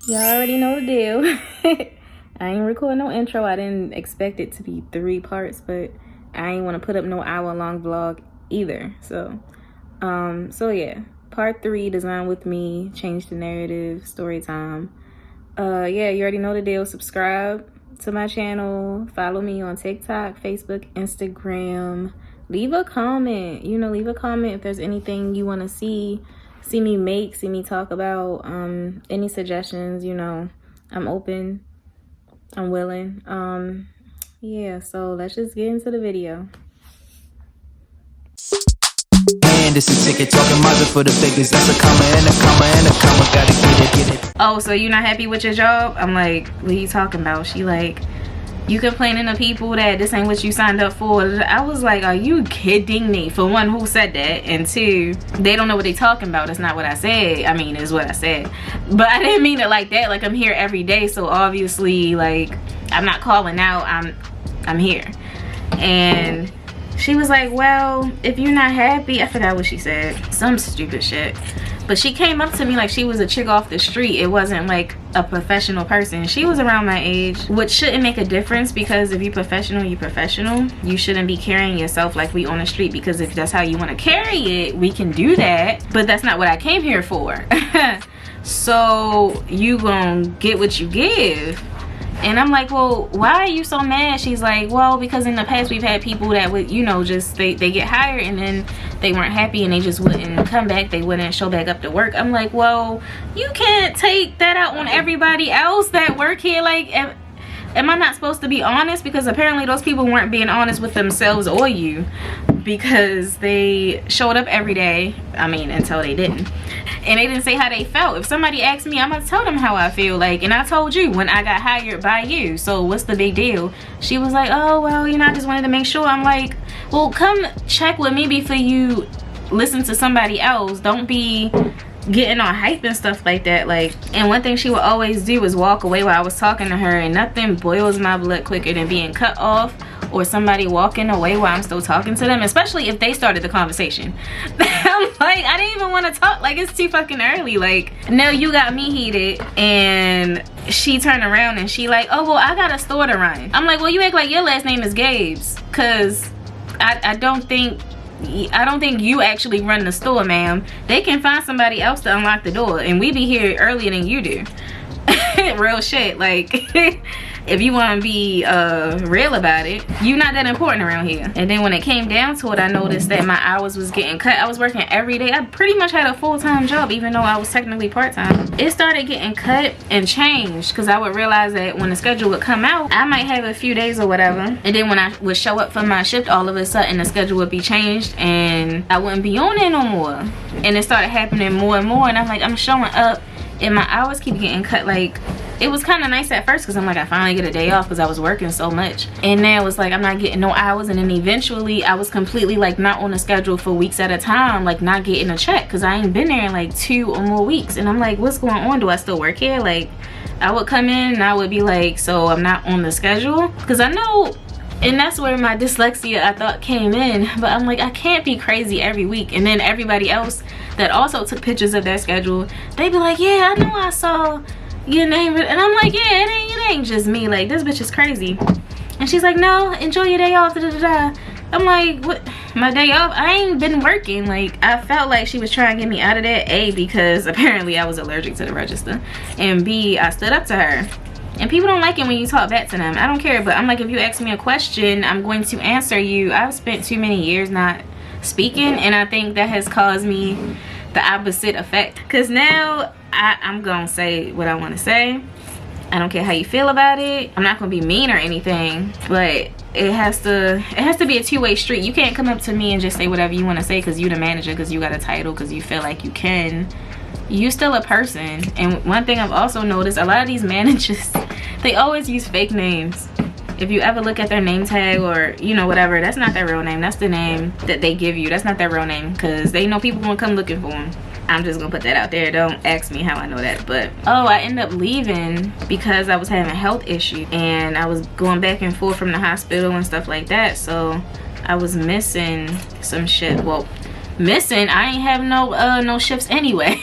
Y'all already know the deal. I ain't recording no intro. I didn't expect it to be 3 parts, but I ain't want to put up no hour-long vlog either. So yeah, part 3, design with me, change the narrative, story time. Yeah, you already know the deal. Subscribe to my channel, follow me on TikTok, Facebook, Instagram. Leave a comment. Leave a comment if there's anything you want to see me make, see me talk about, any suggestions. I'm open, I'm willing. Yeah, so let's just get into the video. And it's a ticket talking mother for the biggest. That's a comma and a comma and a comma. Gotta get it. Oh, so you not happy with your job? I'm like, what are you talking about? She like, you complaining to people that this ain't what you signed up for. I was like, are you kidding me? For one, who said that? And 2, they don't know what they talking about. That's not what I said. I mean, it's what I said. But I didn't mean it like that. Like, I'm here every day, so obviously, like, I'm not calling out. I'm here. And she was like, well, if you're not happy, I forgot what she said. Some stupid shit. But she came up to me like she was a chick off the street. It wasn't like a professional person. She was around my age, which shouldn't make a difference, because if you're professional, you're professional. You shouldn't be carrying yourself like we on the street, because if that's how you want to carry it, we can do that. But that's not what I came here for. So you gonna get what you give. And I'm like, well, why are you so mad? She's like, well, because in the past we've had people that would, just they get hired and then they weren't happy and they just wouldn't come back. They wouldn't show back up to work. I'm like, well, you can't take that out on everybody else that work here. Like, am I not supposed to be honest? Because apparently those people weren't being honest with themselves or you, because they showed up every day. I mean, until they didn't. And they didn't say how they felt. If somebody asked me, I'm gonna tell them how I feel. Like, and I told you when I got hired by you, so what's the big deal? She was like, oh, well, I just wanted to make sure. I'm like, well, come check with me before you listen to somebody else. Don't be getting on hype and stuff like that. Like, and one thing she would always do is walk away while I was talking to her, and nothing boils my blood quicker than being cut off or somebody walking away while I'm still talking to them, especially if they started the conversation. I'm like, I didn't even want to talk. Like, it's too fucking early. Like, no, you got me heated. And she turned around and she like, oh, well, I got a store to run. I'm like, well, you act like your last name is Gabes, because I don't think you actually run the store, ma'am. They can find somebody else to unlock the door, and we be here earlier than you do. Real shit. Like, if you want to be real about it, you're not that important around here. And then when it came down to it, I noticed that my hours was getting cut. I was working every day. I pretty much had a full-time job, even though I was technically part-time. It started getting cut and changed, because I would realize that when the schedule would come out, I might have a few days or whatever, and then when I would show up for my shift, all of a sudden the schedule would be changed and I wouldn't be on it no more. And it started happening more and more, and I'm like, I'm showing up and my hours keep getting cut. Like, it was kind of nice at first, because I'm like, I finally get a day off because I was working so much. And now it's like I'm not getting no hours, and then eventually I was completely like not on the schedule for weeks at a time, like not getting a check, because I ain't been there in like 2 or more weeks. And I'm like, what's going on? Do I still work here? Like, I would come in and I would be like, so I'm not on the schedule, because I know. And that's where my dyslexia, I thought, came in. But I'm like, I can't be crazy every week. And then everybody else that also took pictures of their schedule, they be like, yeah, I know I saw your name. And I'm like, yeah, it ain't just me. Like, this bitch is crazy. And she's like, no, enjoy your day off. Da, da, da, da. I'm like, what? My day off? I ain't been working. Like, I felt like she was trying to get me out of that. A, because apparently I was allergic to the register. And B, I stood up to her. And people don't like it when you talk back to them. I don't care, but I'm like, if you ask me a question, I'm going to answer you. I've spent too many years not speaking, and I think that has caused me the opposite effect. Because now I'm gonna say what I want to say. I don't care how you feel about it. I'm not gonna be mean or anything, but it has to be a two-way street. You can't come up to me and just say whatever you want to say because you're the manager, because you got a title, because you feel like you can. You still a person. And one thing I've also noticed, a lot of these managers, they always use fake names. If you ever look at their name tag or whatever, that's not their real name. That's the name that they give you. That's not their real name, because they know people gonna come looking for them. I'm just gonna put that out there. Don't ask me how I know that. But I ended up leaving because I was having health issues, and I was going back and forth from the hospital and stuff like that. So I was missing some shit. Well, missing, I ain't have no shifts anyway.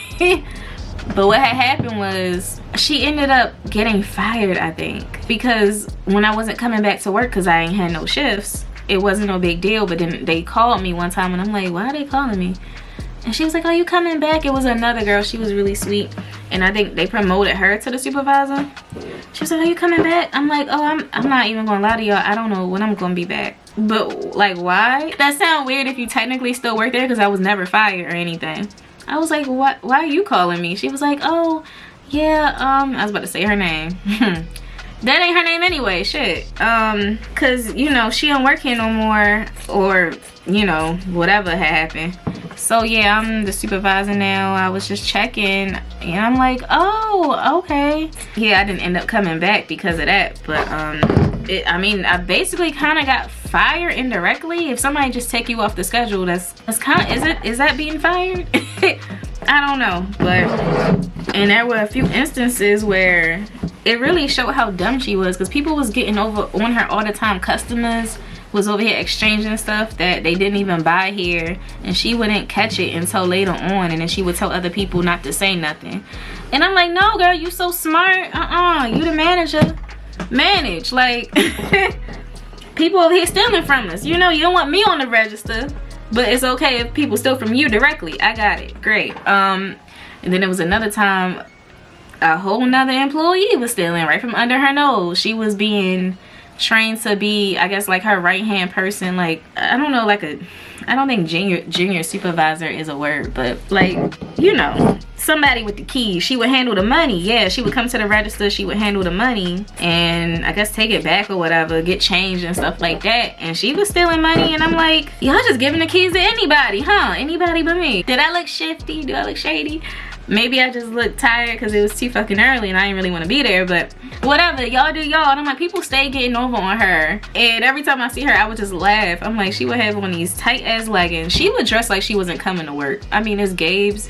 But what had happened was she ended up getting fired, I think, because when I wasn't coming back to work because I ain't had no shifts, it wasn't no big deal. But then they called me one time and I'm like, why are they calling me? And she was like, oh, you coming back? It was another girl. She was really sweet. And I think they promoted her to the supervisor. She was like, are you coming back? I'm like, oh, I'm not even gonna lie to y'all. I don't know when I'm gonna be back. But like, why? That sounds weird if you technically still work there because I was never fired or anything. I was like, what? Why are you calling me? She was like, oh, yeah, I was about to say her name. That ain't her name anyway, shit. Cause, you know, she don't work here no more, or, you know, whatever had happened. So yeah, I'm the supervisor now. I was just checking and I'm like, oh, okay. Yeah, I didn't end up coming back because of that, but I mean, I basically kind of got fired indirectly. If somebody just take you off the schedule, that's kind of, is that being fired? I don't know. But and there were a few instances where it really showed how dumb she was, because people was getting over on her all the time. Customers was over here exchanging stuff that they didn't even buy here, and she wouldn't catch it until later on, and then she would tell other people not to say nothing. And I'm like, no girl, you so smart. You the manager. Manage. Like people over here stealing from us. You know, you don't want me on the register, but it's okay if people steal from you directly. I got it. Great. And then there was another time a whole nother employee was stealing right from under her nose. She was being trained to be, I guess, like her right hand person. Like, I don't know, like I don't think junior supervisor is a word, but like, you know, somebody with the keys. She would handle the money. Yeah, she would come to the register, she would handle the money and I guess take it back or whatever, get changed and stuff like that. And she was stealing money, and I'm like, y'all just giving the keys to anybody, huh? Anybody but me. Did I look shifty? Do I look shady? Maybe I just looked tired because it was too fucking early and I didn't really want to be there, but whatever, y'all do y'all. And I'm like, people stay getting over on her, and every time I see her I would just laugh. I'm like, she would have on these tight ass leggings. She would dress like she wasn't coming to work. I mean, it's Gabe's,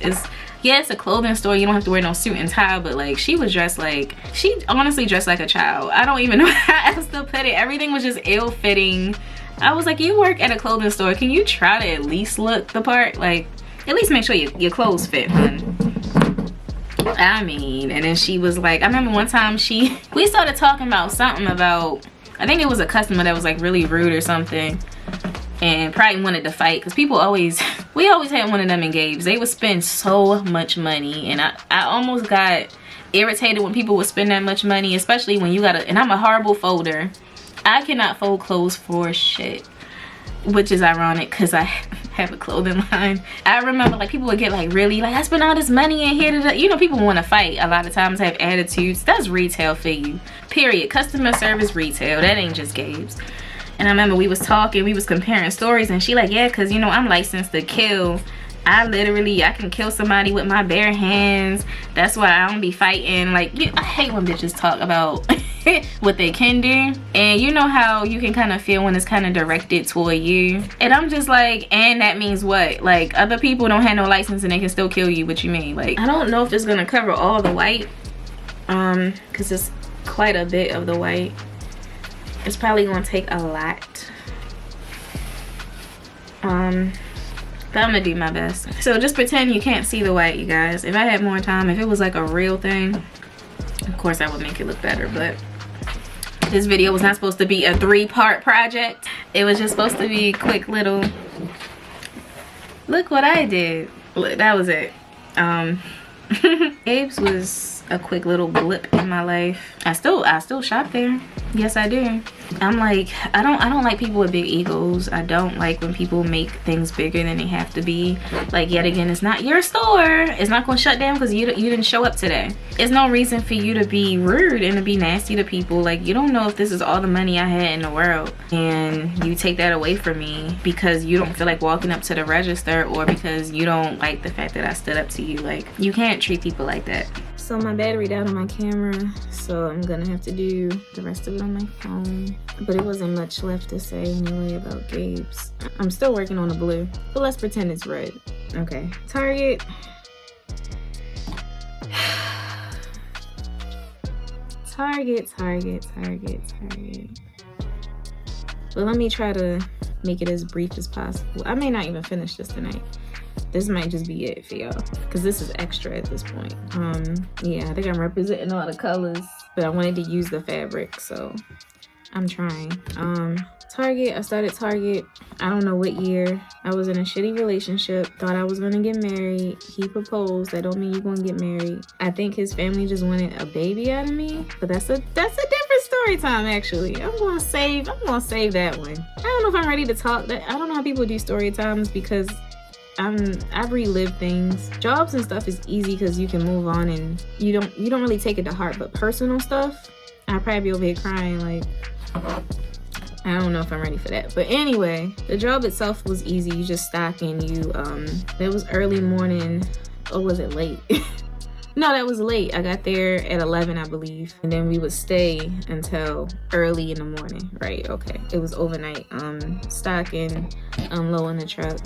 yeah, it's a clothing store, you don't have to wear no suit and tie, but like, she was dressed like, she honestly dressed like a child. I don't even know how else to put it. Everything was just ill-fitting. I was like, you work at a clothing store, can you try to at least look the part? Like, at least make sure your clothes fit, hun. I mean, and then she was like, I remember one time we started talking about something about, I think it was a customer that was like really rude or something, and probably wanted to fight, because we always had one of them in Gabe's. They would spend so much money, and I almost got irritated when people would spend that much money, especially when you gotta, and I'm a horrible folder. I cannot fold clothes for shit, which is ironic because I have a clothing line. I remember like people would get like really like, I spent all this money in here, you know, people want to fight a lot of times, have attitudes. That's retail for you, period. Customer service retail, that ain't just Gabe's. And I remember we was talking, we was comparing stories, and she like, yeah, because you know, I'm licensed to kill. I can kill somebody with my bare hands. That's why I don't be fighting. Like, I hate when bitches talk about what they can do. And you know how you can kind of feel when it's kind of directed toward you. And I'm just like, and that means what? Like, other people don't have no license and they can still kill you. What you mean? Like, I don't know if it's gonna cover all the white, because it's quite a bit of the white. It's probably gonna take a lot. But I'm gonna do my best. So just pretend you can't see the white, you guys. If I had more time, if it was like a real thing, of course I would make it look better, but this video was not supposed to be a 3-part project. It was just supposed to be a quick little, look what I did. Look, that was it. Gabe's was a quick little blip in my life. I still shop there. Yes, I do. I'm like, I don't like people with big egos. I don't like when people make things bigger than they have to be. Like, yet again, it's not your store. It's not gonna shut down because you didn't show up today. There's no reason for you to be rude and to be nasty to people. Like, you don't know if this is all the money I had in the world, and you take that away from me because you don't feel like walking up to the register, or because you don't like the fact that I stood up to you. Like, you can't treat people like that. So my battery died on my camera, so I'm gonna have to do the rest of it on my phone. But it wasn't much left to say anyway about Gabe's. I'm still working on the blue, but let's pretend it's red. Okay, Target. Target. Well, let me try to make it as brief as possible. I may not even finish this tonight. this might just be it for y'all, because this is extra at this point. Yeah, I think I'm representing all the colors, but I wanted to use the fabric, so I'm trying. Target, I started Target, I don't know what year. I was in a shitty relationship, thought I was gonna get married. He proposed, that don't mean you're gonna get married. I think his family just wanted a baby out of me, but that's a different story time actually. I'm gonna save that one. I don't know if I'm ready to talk that. I don't know how people do story times because I've relived things. Jobs and stuff is easy because you can move on and you don't really take it to heart, but personal stuff, I'd probably be over here crying like, I don't know if I'm ready for that. But anyway, the job itself was easy. You just stock and it was early morning, or was it late? No, that was late. I got there at 11, I believe. And then we would stay until early in the morning. Right, okay. It was overnight. Stocking, unloading the truck.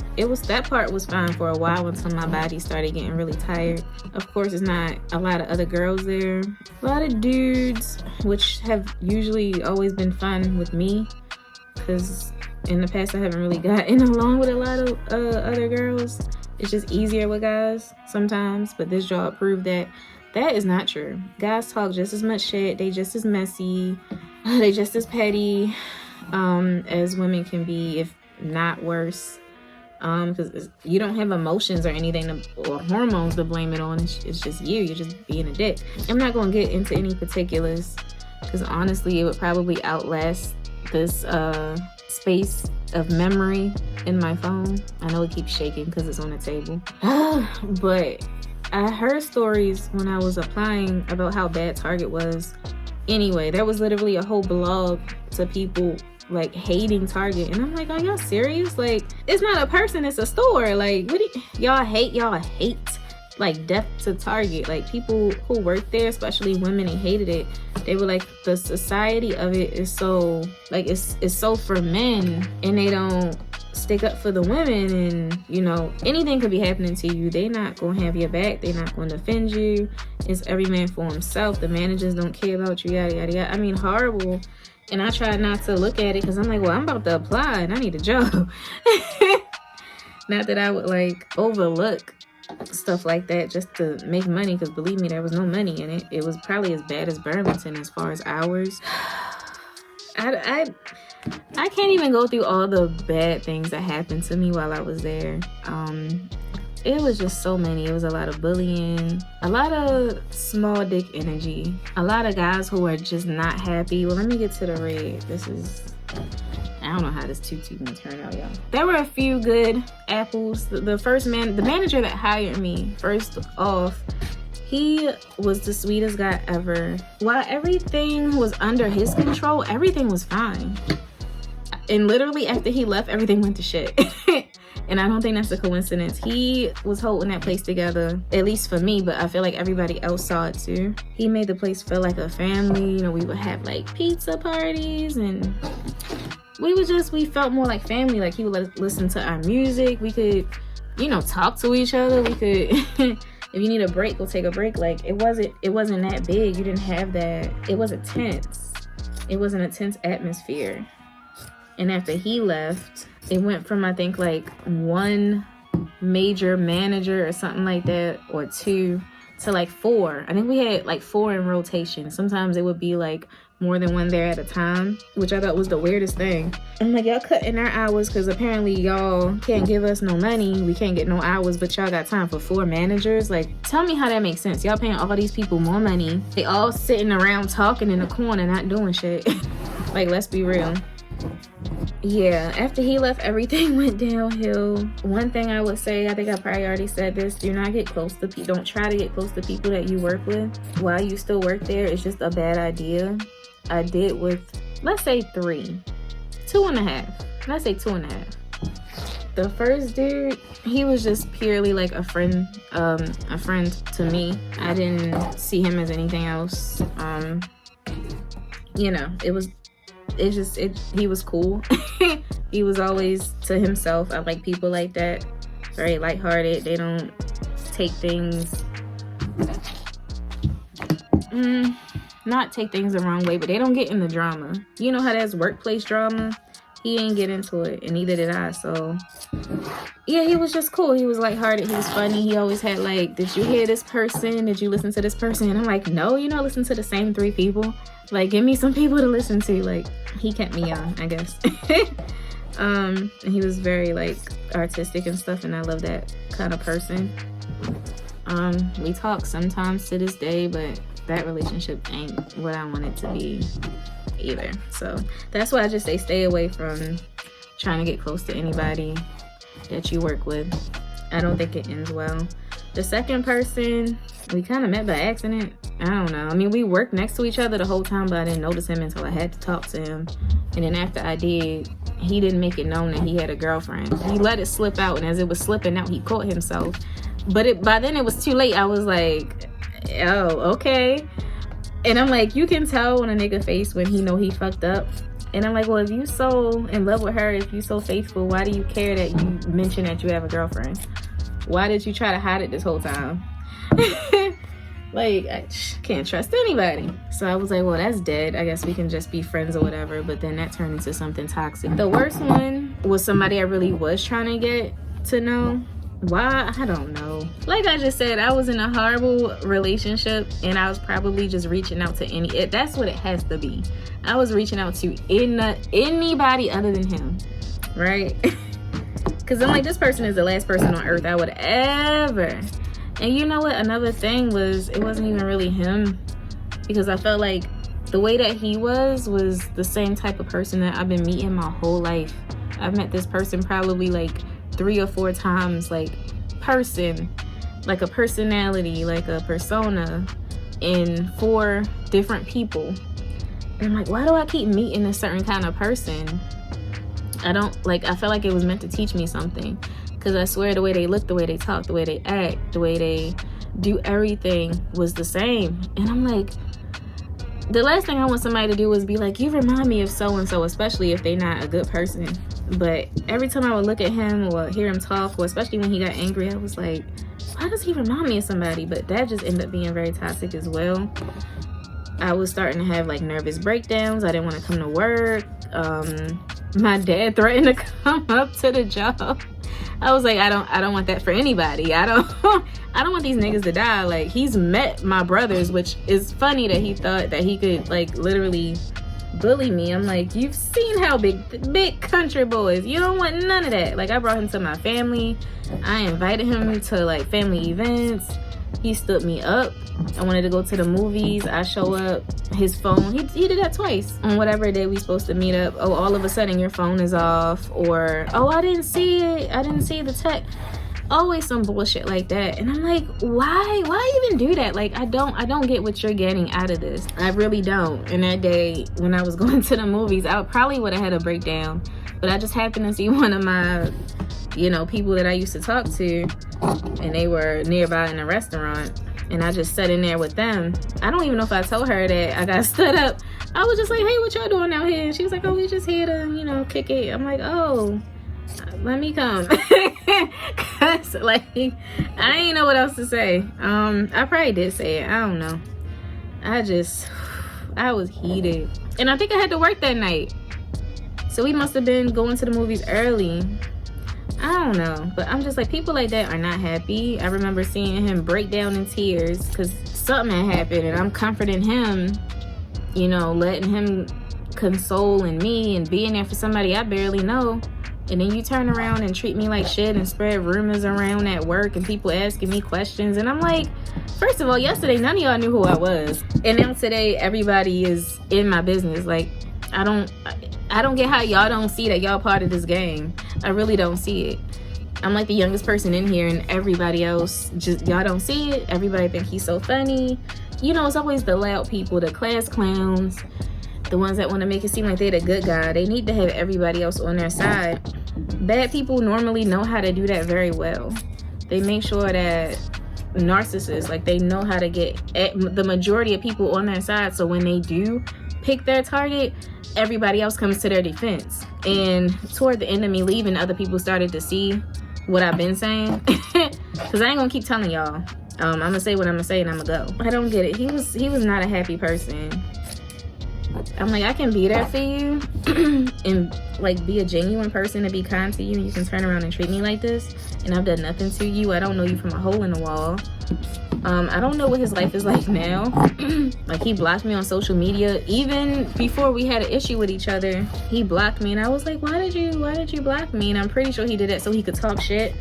That part was fine for a while until my body started getting really tired. Of course, it's not a lot of other girls there. A lot of dudes, which have usually always been fun with me. Because in the past, I haven't really gotten along with a lot of other girls. It's just easier with guys sometimes, but this job proved that is not true. Guys talk just as much shit. They just as messy. They just as petty as women can be, if not worse. Because you don't have emotions or anything or hormones to blame it on. It's just you. You're just being a dick. I'm not going to get into any particulars because honestly, it would probably outlast this space of memory in my phone. I know it keeps shaking because it's on the table. But I heard stories when I was applying about how bad Target was. Anyway, there was literally a whole blog to people like hating Target, and I'm like, are y'all serious? Like, it's not a person, it's a store. Like, what do y'all hate like death to Target? Like, people who work there, especially women, they hated it. They were like, the society of it is so like it's so for men, and they don't stick up for the women, and you know, anything could be happening to you. They not gonna have your back. They not gonna defend you. It's every man for himself. The managers don't care about you, yada yada yada. I mean, horrible. And I tried not to look at it because I'm like, well, I'm about to apply and I need a job. Not that I would like overlook stuff like that just to make money, because believe me, there was no money in it. It was probably as bad as Burlington as far as hours. I can't even go through all the bad things that happened to me while I was there. It was just so many. It was a lot of bullying, a lot of small dick energy, a lot of guys who are just not happy. Well, let me get to the red. I don't know how this tutu gonna turn out, y'all. There were a few good apples. The manager that hired me, first off, he was the sweetest guy ever. While everything was under his control, everything was fine. And literally after he left, everything went to shit. And I don't think that's a coincidence. He was holding that place together, at least for me, but I feel like everybody else saw it too. He made the place feel like a family. You know, we would have like pizza parties, and we felt more like family. Like, he would listen to our music. We could, you know, talk to each other. We could, if you need a break, we'll take a break. Like, it wasn't that big. You didn't have that. It wasn't tense. It wasn't a tense atmosphere. And after he left, it went from, I think, like one major manager or something like that, or two, to like four. I think we had like four in rotation. Sometimes it would be like more than one there at a time, which I thought was the weirdest thing. I'm like, y'all cutting our hours because apparently y'all can't give us no money. We can't get no hours, but y'all got time for four managers. Like, tell me how that makes sense. Y'all paying all these people more money. They all sitting around talking in the corner, not doing shit. Like, let's be real. Yeah, after he left, everything went downhill. One thing I would say, I think I probably already said this, do not get close to people. Don't try to get close to people that you work with while you still work there. It's just a bad idea. I did with, let's say 3, 2.5. Let's say 2.5. The first dude, he was just purely like a friend to me. I didn't see him as anything else. You know, he was cool. He was always to himself. I like people like that. Very lighthearted. They don't take things, not take things the wrong way, but they don't get in the drama. You know how there's workplace drama? he ain't get into it, and neither did I. So yeah, he was just cool. He was lighthearted. He was funny. He always had like, did you hear this person? Did you listen to this person? And I'm like, no, you know, listen to the same 3 people. Like, give me some people to listen to. Like, he kept me young, I guess. And he was very like artistic and stuff, and I love that kind of person. We talk sometimes to this day, but that relationship ain't what I want it to be either. So that's why I just say stay away from trying to get close to anybody that you work with. I don't think it ends well. The second person, we kind of met by accident. I don't know. I mean, we worked next to each other the whole time, but I didn't notice him until I had to talk to him. And then after I did, he didn't make it known that he had a girlfriend. He let it slip out, and as it was slipping out, he caught himself. But by then it was too late. I was like, oh, okay. And I'm like, you can tell on a nigga face when he know he fucked up. And I'm like, well, if you so in love with her, if you so faithful, why do you care that you mention that you have a girlfriend? Why did you try to hide it this whole time? Like, I can't trust anybody. So I was like, well, that's dead. I guess we can just be friends or whatever. But then that turned into something toxic. The worst one was somebody I really was trying to get to know. Why? I don't know. Like I just said, I was in a horrible relationship, and I was probably just reaching out to that's what it has to be. I was reaching out to anybody other than him, right? Because I'm like, this person is the last person on earth I would ever. And you know what? Another thing was, it wasn't even really him, because I felt like the way that he was the same type of person that I've been meeting my whole life. I've met this person probably like 3 or 4 times, like person, like a personality, like a persona in 4 different people. And I'm like, why do I keep meeting a certain kind of person? I felt like it was meant to teach me something, because I swear the way they look, the way they talk, the way they act, the way they do everything was the same. And I'm like, the last thing I want somebody to do is be like, you remind me of so-and-so, especially if they're not a good person. But every time I would look at him or hear him talk, or especially when he got angry, I was like, why does he remind me of somebody? But that just ended up being very toxic as well. I was starting to have like nervous breakdowns. I didn't want to come to work. My dad threatened to come up to the job. I was like, I don't want that for anybody. I don't want these niggas to die. Like, he's met my brothers, which is funny that he thought that he could like literally bully me. I'm like, you've seen how big country boys. You don't want none of that. Like, I brought him to my family. I invited him to like family events. He stood me up. I wanted to go to the movies. I show up. His phone, he did that twice. On whatever day we supposed to meet up. Oh, all of a sudden your phone is off. Or, oh, I didn't see it. I didn't see the text. Always some bullshit like that. And I'm like, why even do that? Like, I don't get what you're getting out of this. I really don't. And that day when I was going to the movies, I probably would have had a breakdown. But I just happened to see one of my, people that I used to talk to, and they were nearby in a restaurant, and I just sat in there with them. I don't even know if I told her that I got stood up. I was just like, hey, what y'all doing out here? And she was like, oh, we just here to, kick it. I'm like, oh, let me come. Cause like, I ain't know what else to say. I probably did say it. I don't know. I was heated. And I think I had to work that night. So we must have been going to the movies early. I don't know. But I'm just like, people like that are not happy. I remember seeing him break down in tears because something had happened. And I'm comforting him, letting him consoling me and being there for somebody I barely know. And then you turn around and treat me like shit and spread rumors around at work and people asking me questions. And I'm like, first of all, yesterday, none of y'all knew who I was. And now today, everybody is in my business. Like, I don't get how y'all don't see that y'all part of this game. I really don't see it. I'm like the youngest person in here, and everybody else, y'all don't see it. Everybody think he's so funny. It's always the loud people, the class clowns, the ones that want to make it seem like they're the good guy. They need to have everybody else on their side. Bad people normally know how to do that very well. They make sure that narcissists, like, they know how to get the majority of people on their side, so when they do pick their target, everybody else comes to their defense. And toward the end of me leaving, other people started to see what I've been saying. Because I ain't gonna keep telling y'all. I'm gonna say what I'm gonna say and I'm gonna go. I don't get it. He was not a happy person. I'm like, I can be there for you and like be a genuine person and be kind to you, and you can turn around and treat me like this, and I've done nothing to you. I don't know you from a hole in the wall. I don't know what his life is like now. Like, he blocked me on social media. Even before we had an issue with each other, he blocked me, and I was like, why did you block me? And I'm pretty sure he did that so he could talk shit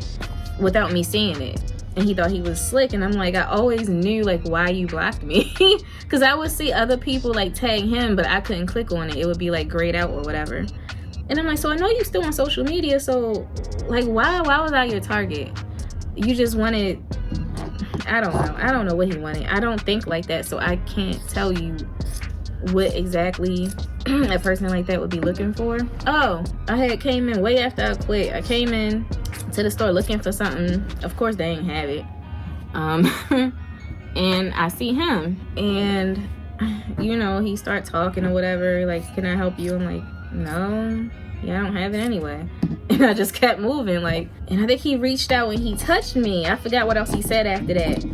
without me seeing it. And he thought he was slick, and I'm like, I always knew like why you blocked me. Because I would see other people like tag him, but I couldn't click on it. It would be like grayed out or whatever. And I'm like, so I know you still on social media, so like why was I your target? You just wanted, I don't know what he wanted. I don't think like that, so I can't tell you what exactly a person like that would be looking for. Oh, I had came in way after I quit. I came in to the store looking for something. Of course they ain't have it. And I see him, and you know, he start talking or whatever, like, can I help you? I'm like, no, yeah, I don't have it anyway. And I just kept moving, like, and I think he reached out and he touched me. I forgot what else he said after that.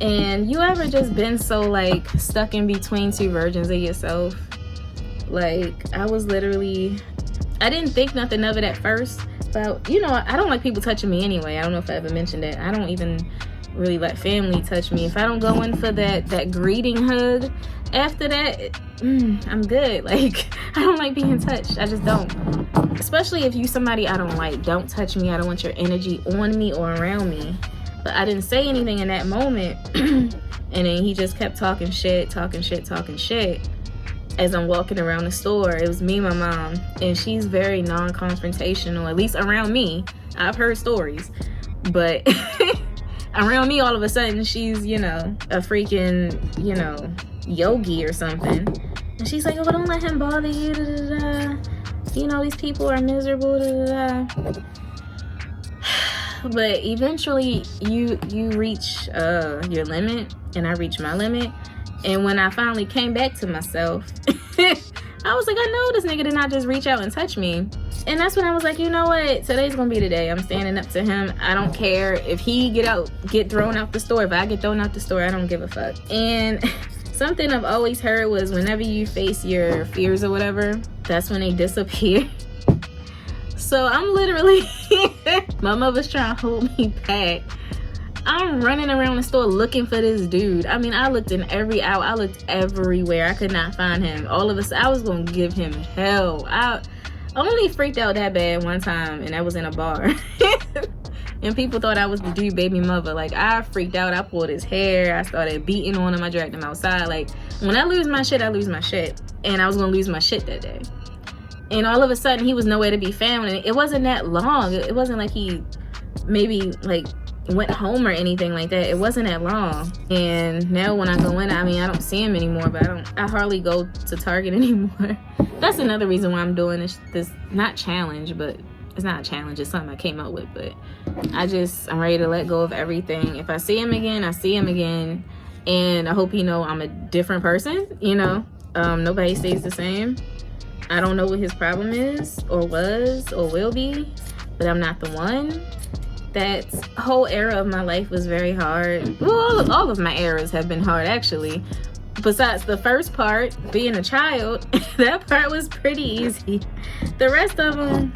And you ever just been so like stuck in between two versions of yourself? Like, I was literally, I didn't think nothing of it at first, but you know, I don't like people touching me anyway. I don't know if I ever mentioned it. I don't even really let family touch me. If I don't go in for that greeting hug, after that, I'm good. Like, I don't like being touched. I just don't. Especially if you somebody I don't like. Don't touch me. I don't want your energy on me or around me. But I didn't say anything in that moment. And then he just kept talking shit as I'm walking around the store. It was me and my mom, and she's very non-confrontational, at least around me. I've heard stories, but around me, all of a sudden, she's, you know, a freaking, you know, yogi or something. And she's like, oh, don't let him bother you, da, da, da. You know, these people are miserable, da, da, da. But eventually, you reach your limit, and I reached my limit. And when I finally came back to myself, I was like, I know this nigga did not just reach out and touch me. And that's when I was like, you know what? Today's gonna be the day. I'm standing up to him. I don't care if he get thrown out the store. If I get thrown out the store, I don't give a fuck. And something I've always heard was whenever you face your fears or whatever, that's when they disappear. So I'm literally, my mother's trying to hold me back. I'm running around the store looking for this dude. I mean, I looked in every aisle. I looked everywhere. I could not find him. All of a sudden, I was going to give him hell. I only freaked out that bad one time, and that was in a bar. And people thought I was the dude baby mother. Like, I freaked out. I pulled his hair. I started beating on him. I dragged him outside. Like, when I lose my shit, I lose my shit. And I was going to lose my shit that day. And all of a sudden, he was nowhere to be found. And it wasn't that long. It wasn't like he maybe, like, went home or anything like that. It wasn't that long. And now when I go in, I mean, I don't see him anymore, but I hardly go to Target anymore. That's another reason why I'm doing this not challenge, but it's not a challenge, it's something I came up with. But I'm ready to let go of everything. If I see him again, I see him again. And I hope he know I'm a different person, you know. Nobody stays the same. I don't know what his problem is or was or will be, but I'm not the one. That whole era of my life was very hard. Well, all of my eras have been hard, actually. Besides the first part, being a child, that part was pretty easy. The rest of them,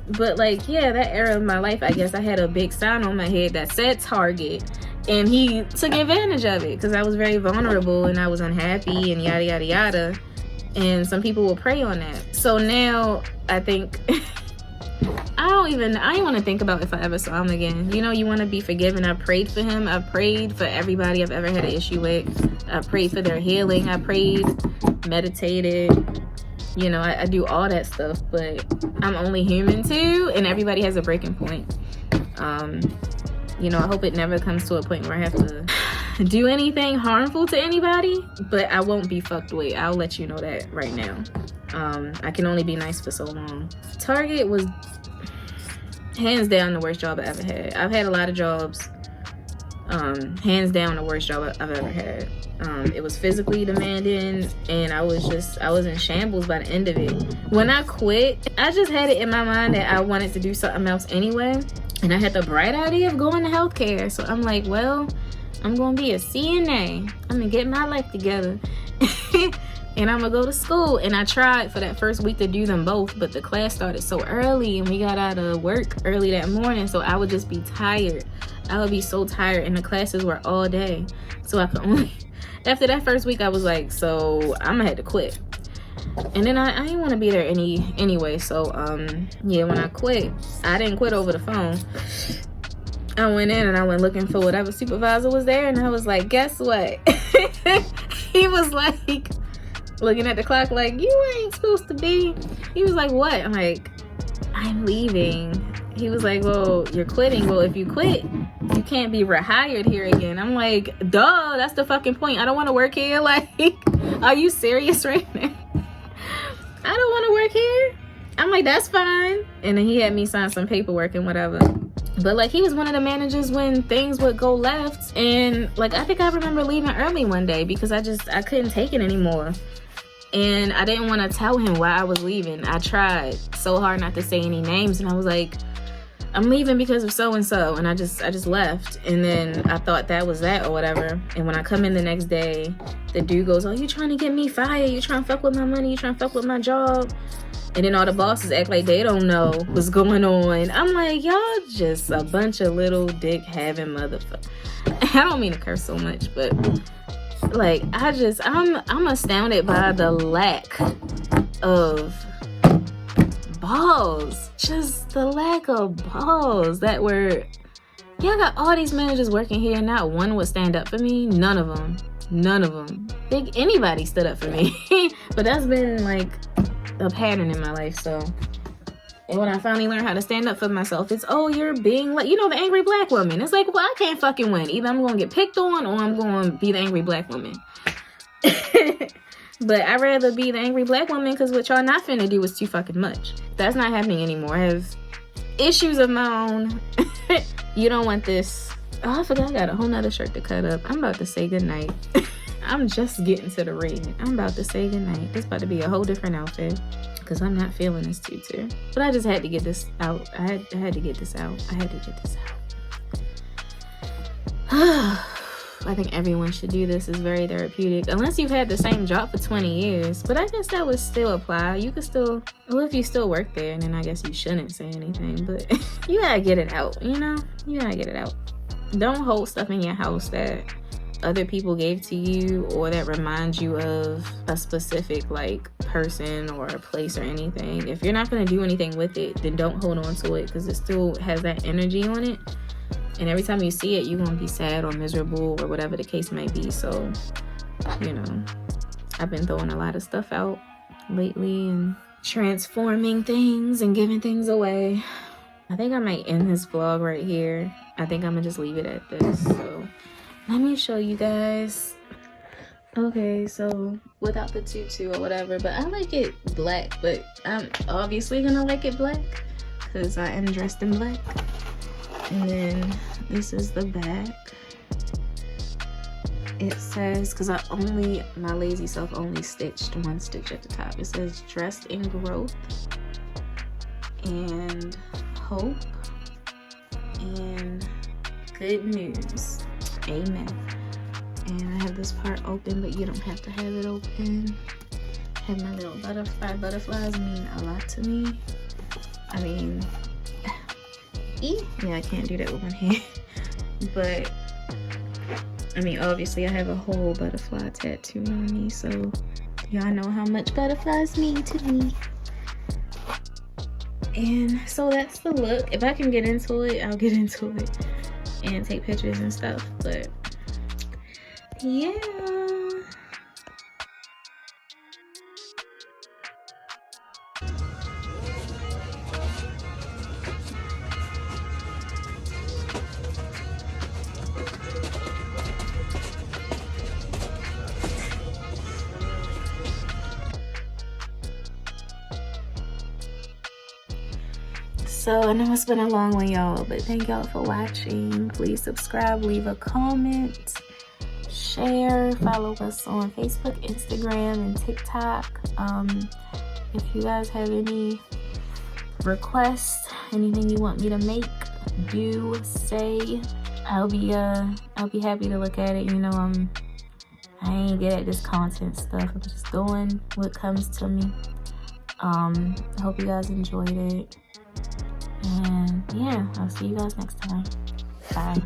but like, yeah, that era of my life, I guess I had a big sign on my head that said Target. And he took advantage of it because I was very vulnerable and I was unhappy and yada, yada, yada. And some people will prey on that. So now I think... I don't want to think about if I ever saw him again. You know, you want to be forgiven. I prayed for him. I prayed for everybody I've ever had an issue with. I prayed for their healing. I prayed, meditated. You know, I do all that stuff, but I'm only human too, and everybody has a breaking point. You know, I hope it never comes to a point where I have to do anything harmful to anybody, but I won't be fucked with. I'll let you know that right now. I can only be nice for so long. Target was hands down the worst job I ever had. I've had a lot of jobs. Hands down the worst job I've ever had. It was physically demanding, and I was in shambles by the end of it. When I quit, I just had it in my mind that I wanted to do something else anyway, and I had the bright idea of going to healthcare. So I'm like, well, I'm gonna be a CNA. I'm gonna get my life together. and I'm gonna go to school. And I tried for that first week to do them both, but the class started so early and we got out of work early that morning, so I would just be tired. I would be so tired, and the classes were all day, so I could only after that first week I was like, so I'm gonna have to quit. And then I didn't want to be there anyway, so yeah, when I quit, I didn't quit over the phone. I went in and I went looking for whatever supervisor was there, and I was like, guess what? He was like looking at the clock like, you ain't supposed to be. He was like, what? I'm like, I'm leaving. He was like, well, you're quitting. Well, if you quit, you can't be rehired here again. I'm like, duh, that's the fucking point. I don't want to work here. Like, are you serious right now? I don't want to work here. I'm like, that's fine. And then he had me sign some paperwork and whatever. But like, he was one of the managers when things would go left. And like, I think I remember leaving early one day because I couldn't take it anymore. And I didn't want to tell him why I was leaving. I tried so hard not to say any names, and I was like, I'm leaving because of so-and-so. And I just left. And then I thought that was that or whatever. And when I come in the next day, the dude goes, oh, you trying to get me fired? You trying to fuck with my money? You trying to fuck with my job? And then all the bosses act like they don't know what's going on. I'm like, y'all just a bunch of little dick having motherfuckers. I don't mean to curse so much, but like, I'm astounded by the lack of balls. Just the lack of balls that were, y'all got all these managers working here and not one would stand up for me. None of them. Think anybody stood up for me. But that's been like a pattern in my life. So, and when I finally learned how to stand up for myself, it's, oh, you're being like, you know, the angry black woman. It's like, well, I can't fucking win. Either I'm gonna get picked on or I'm gonna be the angry black woman. But I'd rather be the angry black woman, because what y'all not finna do is too fucking much. That's not happening anymore. I have issues of my own. You don't want this. Oh, I forgot I got a whole nother shirt to cut up. I'm about to say goodnight. I'm just getting to the reading. I'm about to say goodnight. This about to be a whole different outfit, because I'm not feeling this tutu. But I just had to get this out. I had to get this out. I think everyone should do this. It's very therapeutic. Unless you've had the same job for 20 years. But I guess that would still apply. You could still, well, if you still work there, then I guess you shouldn't say anything. But you gotta get it out, you know? You gotta get it out. Don't hold stuff in your house that other people gave to you, or that reminds you of a specific like person or a place or anything. If you're not gonna do anything with it, then don't hold on to it, because it still has that energy on it. And every time you see it, you're gonna be sad or miserable or whatever the case may be. So, you know, I've been throwing a lot of stuff out lately and transforming things and giving things away. I think I might end this vlog right here. I think I'm gonna just leave it at this. So let me show you guys. Okay, so without the tutu or whatever, but I like it black, but I'm obviously gonna like it black because I am dressed in black. And then this is the back. It says, because my lazy self only stitched one stitch at the top. It says dressed in growth and hope and good news. Amen. And I have this part open, but you don't have to have it open. I have my little butterfly. Butterflies mean a lot to me. I mean, yeah, I can't do that with one hand. But I mean, obviously I have a whole butterfly tattoo on me, so y'all know how much butterflies mean to me. And so that's the look. If I can get into it, I'll get into it and take pictures and stuff. But yeah. So I know it's been a long one, y'all, but thank y'all for watching. Please subscribe, leave a comment, share, follow us on Facebook, Instagram, and TikTok. If you guys have any requests, anything you want me to make, do say. I'll be happy to look at it. You know, I ain't good at this content stuff. I'm just doing what comes to me. I hope you guys enjoyed it. And yeah, I'll see you guys next time. Bye.